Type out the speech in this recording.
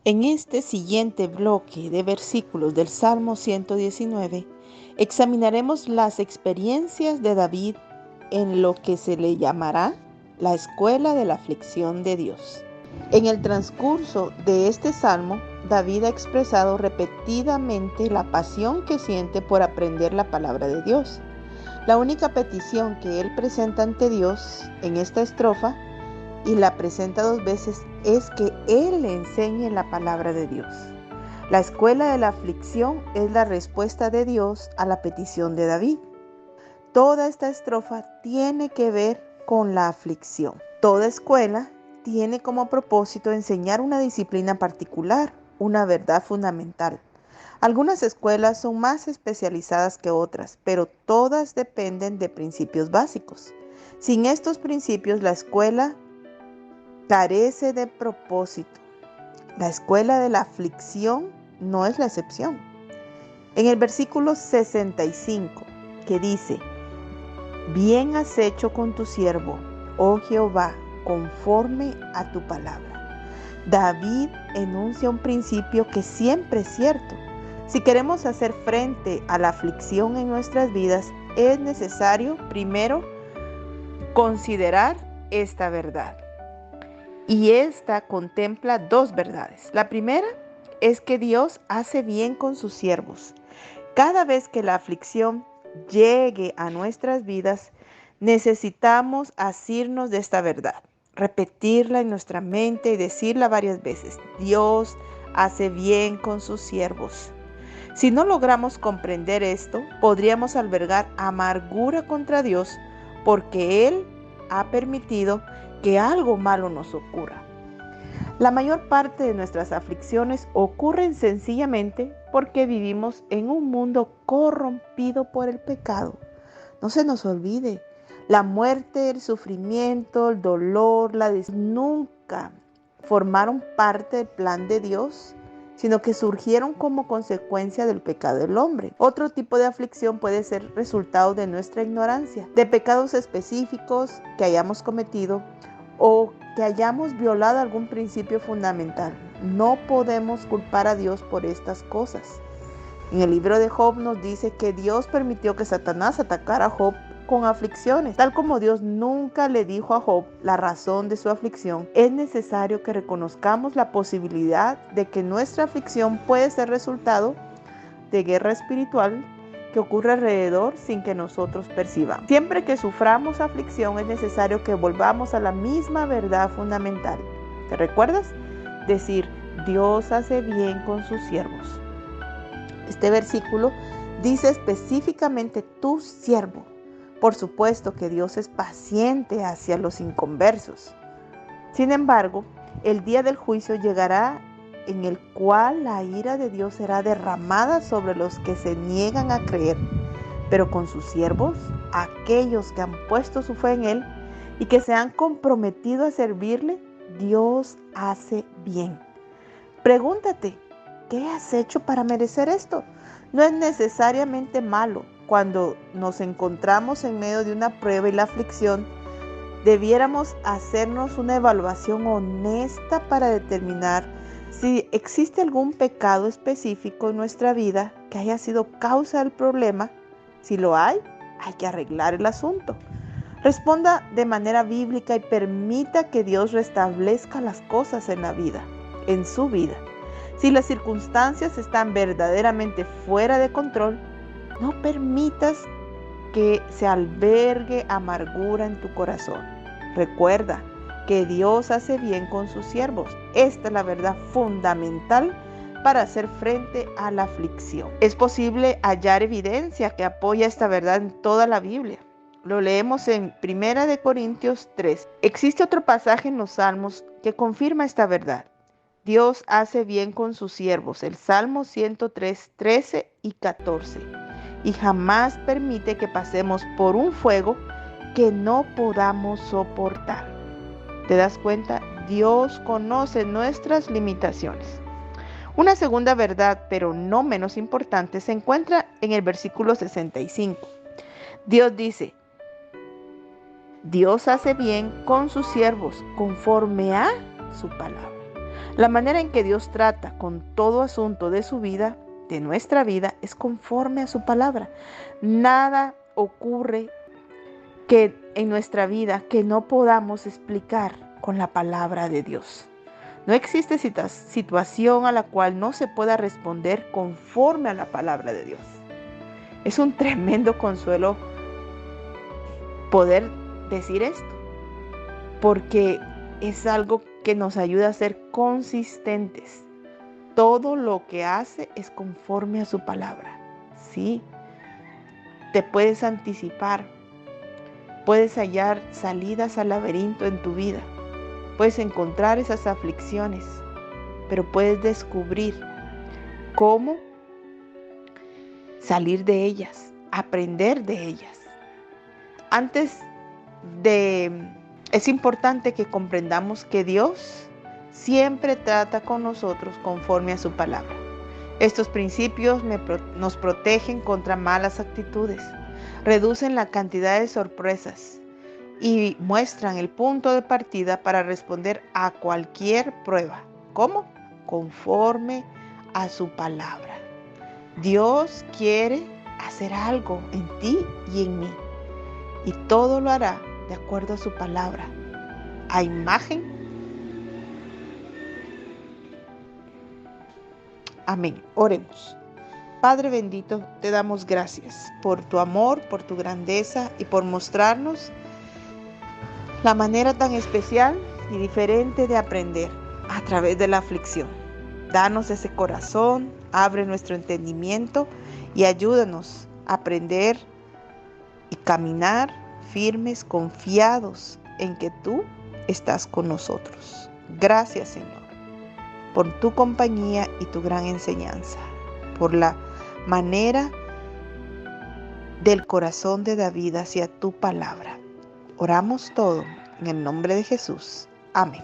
En este siguiente bloque de versículos del Salmo 119, examinaremos las experiencias de David en lo que se le llamará la escuela de la aflicción de Dios. En el transcurso de este salmo, David ha expresado repetidamente la pasión que siente por aprender la palabra de Dios. La única petición que él presenta ante Dios en esta estrofa, y la presenta 2 veces, es que él le enseñe la palabra de Dios. La escuela de la aflicción es la respuesta de Dios a la petición de David. Toda esta estrofa tiene que ver con la aflicción. Toda escuela tiene como propósito enseñar una disciplina particular, una verdad fundamental. Algunas escuelas son más especializadas que otras, pero todas dependen de principios básicos. Sin estos principios, la escuela carece de propósito. La escuela de la aflicción no es la excepción. En el versículo 65, que dice: bien has hecho con tu siervo, oh Jehová, conforme a tu palabra. David enuncia un principio que siempre es cierto. Si queremos hacer frente a la aflicción en nuestras vidas, es necesario primero considerar esta verdad. Y esta contempla 2 verdades. La primera es que Dios hace bien con sus siervos. Cada vez que la aflicción llegue a nuestras vidas, necesitamos asirnos de esta verdad, repetirla en nuestra mente y decirla varias veces. Dios hace bien con sus siervos. Si no logramos comprender esto, podríamos albergar amargura contra Dios porque Él ha permitido que algo malo nos ocurra. La mayor parte de nuestras aflicciones ocurren sencillamente porque vivimos en un mundo corrompido por el pecado. No se nos olvide, la muerte, el sufrimiento, el dolor, nunca formaron parte del plan de Dios, sino que surgieron como consecuencia del pecado del hombre. Otro tipo de aflicción puede ser resultado de nuestra ignorancia, de pecados específicos que hayamos cometido o que hayamos violado algún principio fundamental. No podemos culpar a Dios por estas cosas. En el libro de Job nos dice que Dios permitió que Satanás atacara a Job con aflicciones. Tal como Dios nunca le dijo a Job la razón de su aflicción, es necesario que reconozcamos la posibilidad de que nuestra aflicción puede ser resultado de guerra espiritual que ocurre alrededor sin que nosotros percibamos. Siempre que suframos aflicción es necesario que volvamos a la misma verdad fundamental. ¿Te recuerdas? Decir, Dios hace bien con sus siervos. Este versículo dice específicamente tu siervo. Por supuesto que Dios es paciente hacia los inconversos. Sin embargo, el día del juicio llegará en el cual la ira de Dios será derramada sobre los que se niegan a creer, pero con sus siervos, aquellos que han puesto su fe en Él y que se han comprometido a servirle, Dios hace bien. Pregúntate, ¿qué has hecho para merecer esto? No es necesariamente malo. Cuando nos encontramos en medio de una prueba y la aflicción, debiéramos hacernos una evaluación honesta para determinar si existe algún pecado específico en nuestra vida que haya sido causa del problema. Si lo hay que arreglar el asunto. Responda de manera bíblica y permita que Dios restablezca las cosas en la vida, en su vida. Si las circunstancias están verdaderamente fuera de control, no permitas que se albergue amargura en tu corazón. Recuerda que Dios hace bien con sus siervos. Esta es la verdad fundamental para hacer frente a la aflicción. Es posible hallar evidencia que apoya esta verdad en toda la Biblia. Lo leemos en 1 Corintios 3. Existe otro pasaje en los Salmos que confirma esta verdad. Dios hace bien con sus siervos. El Salmo 103, 13 y 14. Y jamás permite que pasemos por un fuego que no podamos soportar. ¿Te das cuenta? Dios conoce nuestras limitaciones. Una segunda verdad, pero no menos importante, se encuentra en el versículo 65. Dios dice, Dios hace bien con sus siervos conforme a su palabra. La manera en que Dios trata con todo asunto de su vida, de nuestra vida, es conforme a su palabra. Nada ocurre que en nuestra vida que no podamos explicar con la palabra de Dios. No existe situación a la cual no se pueda responder conforme a la palabra de Dios. Es un tremendo consuelo poder decir esto, porque es algo que nos ayuda a ser consistentes. Todo lo que hace es conforme a su palabra. Sí, te puedes anticipar, puedes hallar salidas al laberinto en tu vida, puedes encontrar esas aflicciones, pero puedes descubrir cómo salir de ellas, aprender de ellas. Es importante que comprendamos que Dios siempre trata con nosotros conforme a su palabra. Estos principios nos protegen contra malas actitudes, reducen la cantidad de sorpresas y muestran el punto de partida para responder a cualquier prueba. ¿Cómo? Conforme a su palabra. Dios quiere hacer algo en ti y en mí, y todo lo hará de acuerdo a su palabra, a imagen. Amén. Oremos. Padre bendito, te damos gracias por tu amor, por tu grandeza y por mostrarnos la manera tan especial y diferente de aprender a través de la aflicción. Danos ese corazón, abre nuestro entendimiento y ayúdanos a aprender y caminar firmes, confiados en que tú estás con nosotros. Gracias, Señor, por tu compañía y tu gran enseñanza, por la manera del corazón de David hacia tu palabra. Oramos todo en el nombre de Jesús. Amén.